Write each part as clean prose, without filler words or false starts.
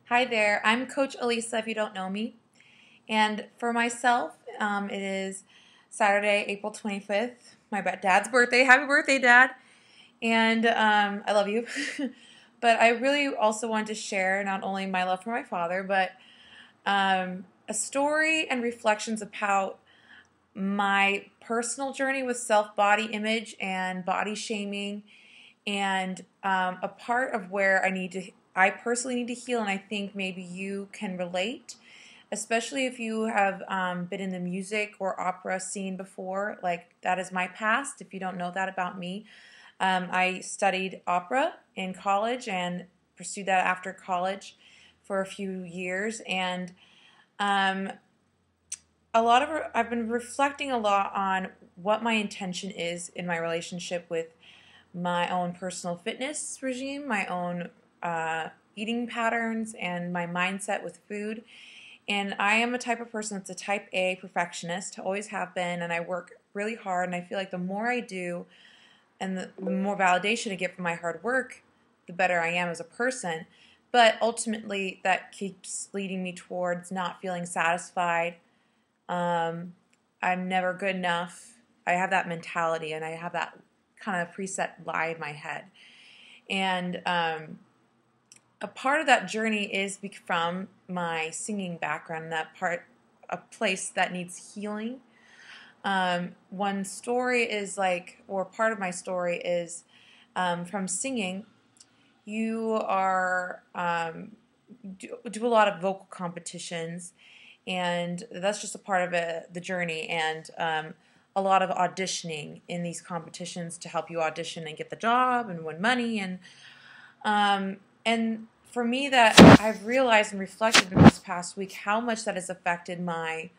Hi there, I'm Coach Elisa if you don't know me. And for myself, it is Saturday, April 25th, my dad's birthday. Happy birthday, Dad. And I love you. But I really also wanted to share not only my love for my father, but a story and reflections about my personal journey with self-body image and body shaming, and a part of where I personally need to heal, and I think maybe you can relate, especially if you have been in the music or opera scene before. Like, that is my past. If you don't know that about me, I studied opera in college and pursued that after college for a few years, and um, I've been reflecting a lot on what my intention is in my relationship with my own personal fitness regime, my own eating patterns, and my mindset with food. And I am a type of person that's a type A perfectionist, always have been, and I work really hard. And I feel like the more I do and the more validation I get from my hard work, the better I am as a person. But ultimately, that keeps leading me towards not feeling satisfied. I'm never good enough. I have that mentality, and I have that kind of preset lie in my head. And a part of that journey is from my singing background, a place that needs healing. One story is or part of my story is from singing. You are do a lot of vocal competitions, and that's just a part of the journey, and a lot of auditioning in these competitions to help you audition and get the job and win money, and for me, that I've realized and reflected in this past week how much that has affected my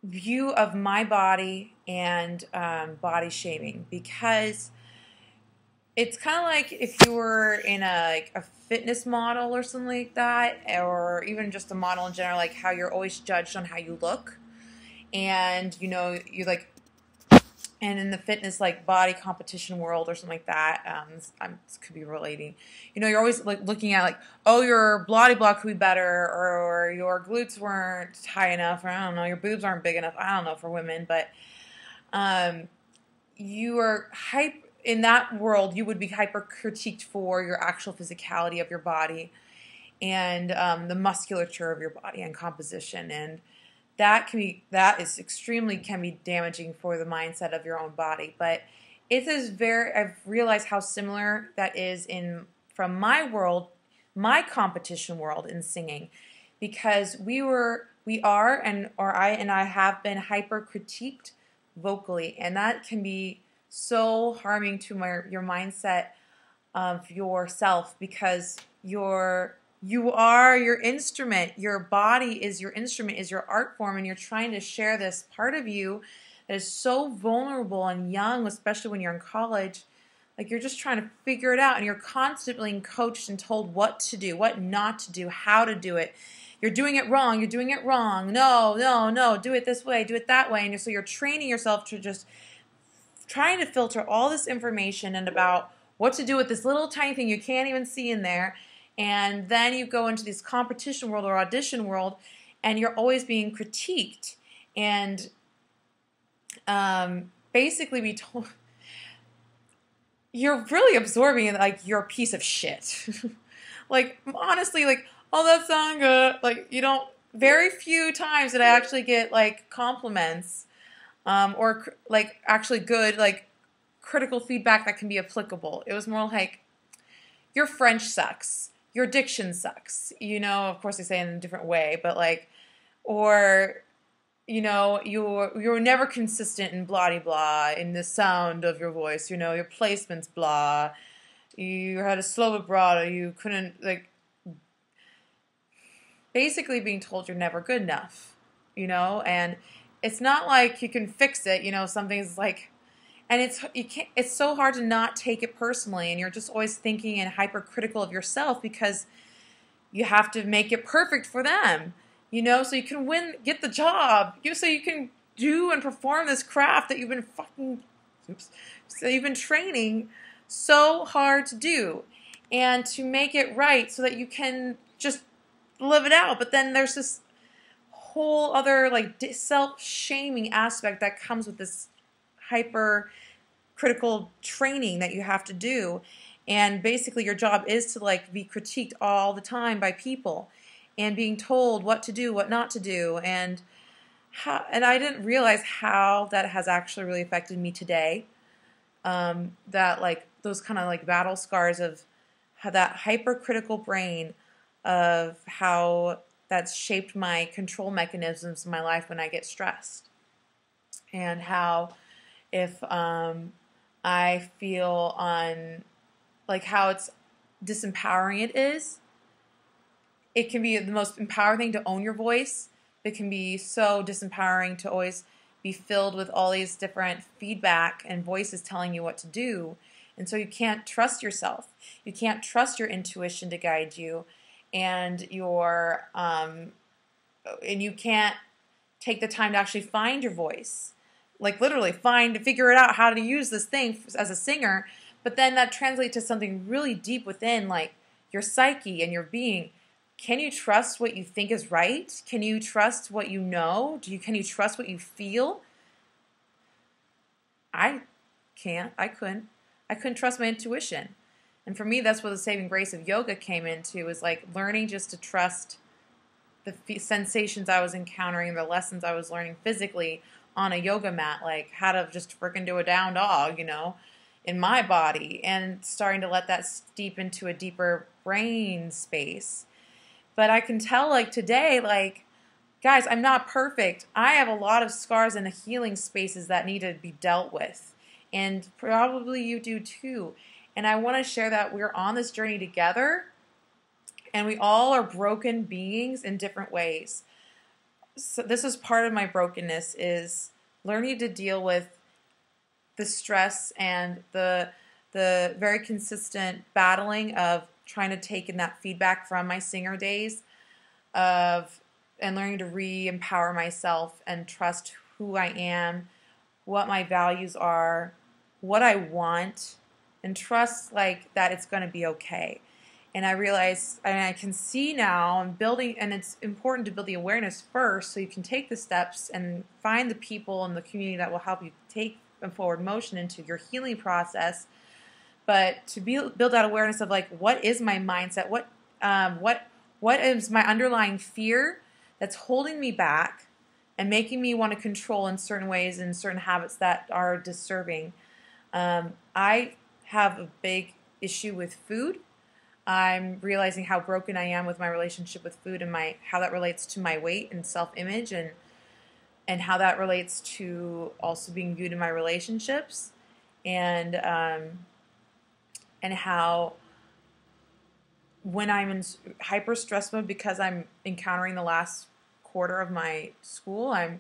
view of my body and body shaming, because it's kind of like if you were in a fitness model or something like that, or even just a model in general, like how you're always judged on how you look, and and in the fitness body competition world or something like that, this could be relating. You're always looking at oh, your body block could be better, or your glutes weren't high enough, or I don't know, your boobs aren't big enough. I don't know for women, but you are in that world. You would be hyper critiqued for your actual physicality of your body and the musculature of your body and composition, and that can be damaging for the mindset of your own body. But I've realized how similar that is from my world, my competition world in singing, because I have been hyper critiqued vocally, and that can be so harming to your mindset of yourself, because you are your instrument. Your body is your instrument, is your art form, and you're trying to share this part of you that is so vulnerable and young, especially when you're in college. You're just trying to figure it out, and you're constantly coached and told what to do, what not to do, how to do it. You're doing it wrong. You're doing it wrong. No, no, no. Do it this way. Do it that way. And so you're training yourself to just trying to filter all this information and about what to do with this little tiny thing you can't even see in there. And then you go into this competition world or audition world, and you're always being critiqued and basically be told you're really absorbing it, you're a piece of shit. Honestly, oh, that sounds good. You don't. Very few times did I actually get compliments or actually good critical feedback that can be applicable. It was more your French sucks. Your diction sucks. Of course they say it in a different way, but or you're never consistent in blah blah in the sound of your voice. Your placements blah. You had a slow vibrato. You couldn't basically being told you're never good enough. And it's not like you can fix it. Something's and it's so hard to not take it personally, and you're just always thinking and hypercritical of yourself because you have to make it perfect for them, so you can get the job, so you can do and perform this craft that you've been training so hard to do. and to make it right so that you can just live it out. But then there's this whole other like self-shaming aspect that comes with this hyper critical training that you have to do. And basically your job is to like be critiqued all the time by people and being told what to do, what not to do. And I didn't realize how that has actually really affected me today. That like those kind of like battle scars of how that hypercritical brain, of how that's shaped my control mechanisms in my life when I get stressed. And how if I feel on like how it's disempowering it is. It can be the most empowering thing to own your voice. It can be so disempowering to always be filled with all these different feedback and voices telling you what to do. And so you can't trust yourself. You can't trust your intuition to guide you, and and you can't take the time to actually find your voice. Like literally figure it out how to use this thing as a singer, but then that translates to something really deep within, like your psyche and your being. Can you trust what you think is right? Can you trust what you know? Can you trust what you feel? I can't. I couldn't. I couldn't trust my intuition. And for me, that's where the saving grace of yoga came into, is like learning just to trust the sensations I was encountering, the lessons I was learning physically on a yoga mat, like how to just freaking do a down dog, in my body, and starting to let that steep into a deeper brain space. But I can tell, like today, like, guys, I'm not perfect. I have a lot of scars and healing spaces that need to be dealt with. And probably you do too. And I want to share that we're on this journey together, and we all are broken beings in different ways. So this is part of my brokenness, is learning to deal with the stress and the very consistent battling of trying to take in that feedback from my singer days, and learning to re-empower myself and trust who I am, what my values are, what I want, and trust like that it's going to be okay. And I realize, and I can see now, I'm building, and it's important to build the awareness first so you can take the steps and find the people in the community that will help you take a forward motion into your healing process. But to build that awareness of like, what is my mindset? What is my underlying fear that's holding me back and making me want to control in certain ways and certain habits that are disserving? I have a big issue with food. I'm realizing how broken I am with my relationship with food, and how that relates to my weight and self-image, and how that relates to also being viewed in my relationships, and how when I'm in hyper stress mode because I'm encountering the last quarter of my school, I'm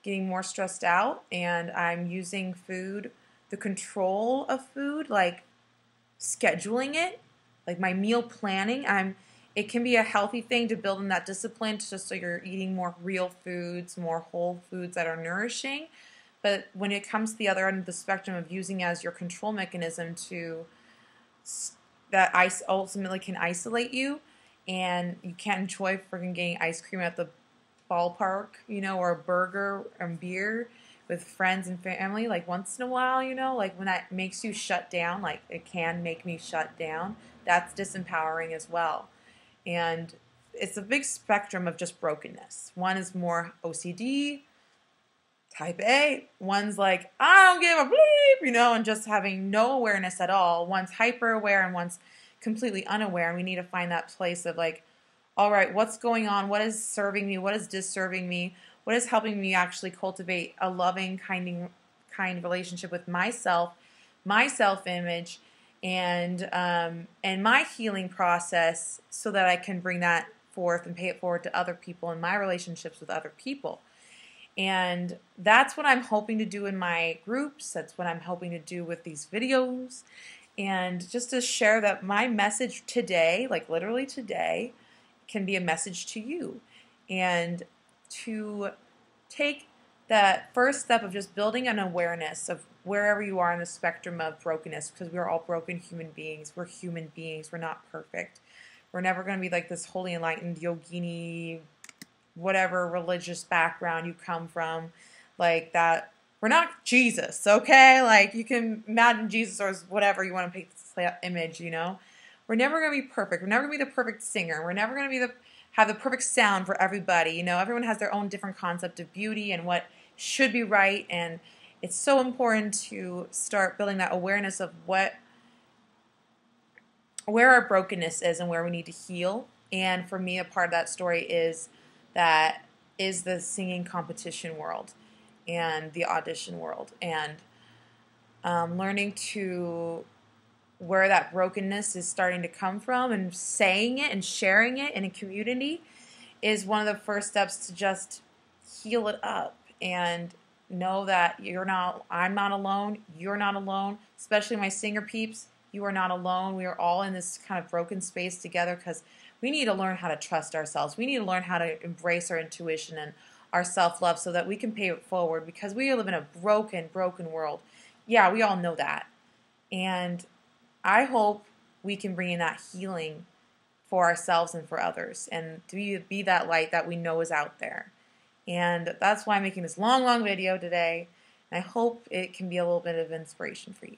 getting more stressed out, and I'm using food, the control of food, like scheduling it, like my meal planning. It can be a healthy thing to build in that discipline, just so you're eating more real foods, more whole foods that are nourishing. But when it comes to the other end of the spectrum of using as your control mechanism that ice ultimately can isolate you, and you can't enjoy freaking getting ice cream at the ballpark, or a burger and beer with friends and family, like once in a while, like when that makes you shut down, like it can make me shut down, that's disempowering as well. And it's a big spectrum of just brokenness. One is more OCD, type A. One's like, I don't give a bleep, and just having no awareness at all. One's hyper aware and one's completely unaware. And we need to find that place of like, all right, what's going on? What is serving me? What is disserving me? What is helping me actually cultivate a loving, kind relationship with myself, my self-image, and my healing process, so that I can bring that forth and pay it forward to other people in my relationships with other people. And that's what I'm hoping to do in my groups. That's what I'm hoping to do with these videos. And just to share that my message today, like literally today, can be a message to you. And to take that first step of just building an awareness of wherever you are in the spectrum of brokenness, because we're all broken human beings. We're human beings. We're not perfect. We're never going to be like this holy enlightened yogini, whatever religious background you come from, like that. We're not Jesus, okay? Like, you can imagine Jesus or whatever you want to pick this image, you know? We're never going to be perfect. We're never going to be the perfect singer. We're never going to be have the perfect sound for everybody. You know, everyone has their own different concept of beauty and what should be right, and it's so important to start building that awareness of where our brokenness is and where we need to heal. And for me, a part of that story is the singing competition world and the audition world, and learning to where that brokenness is starting to come from and saying it and sharing it in a community is one of the first steps to just heal it up and know that I'm not alone, you're not alone, especially my singer peeps, you are not alone. We are all in this kind of broken space together because we need to learn how to trust ourselves. We need to learn how to embrace our intuition and our self-love so that we can pay it forward, because we live in a broken, broken world. Yeah, we all know that. And I hope we can bring in that healing for ourselves and for others, and to be that light that we know is out there. And that's why I'm making this long, long video today. And I hope it can be a little bit of inspiration for you.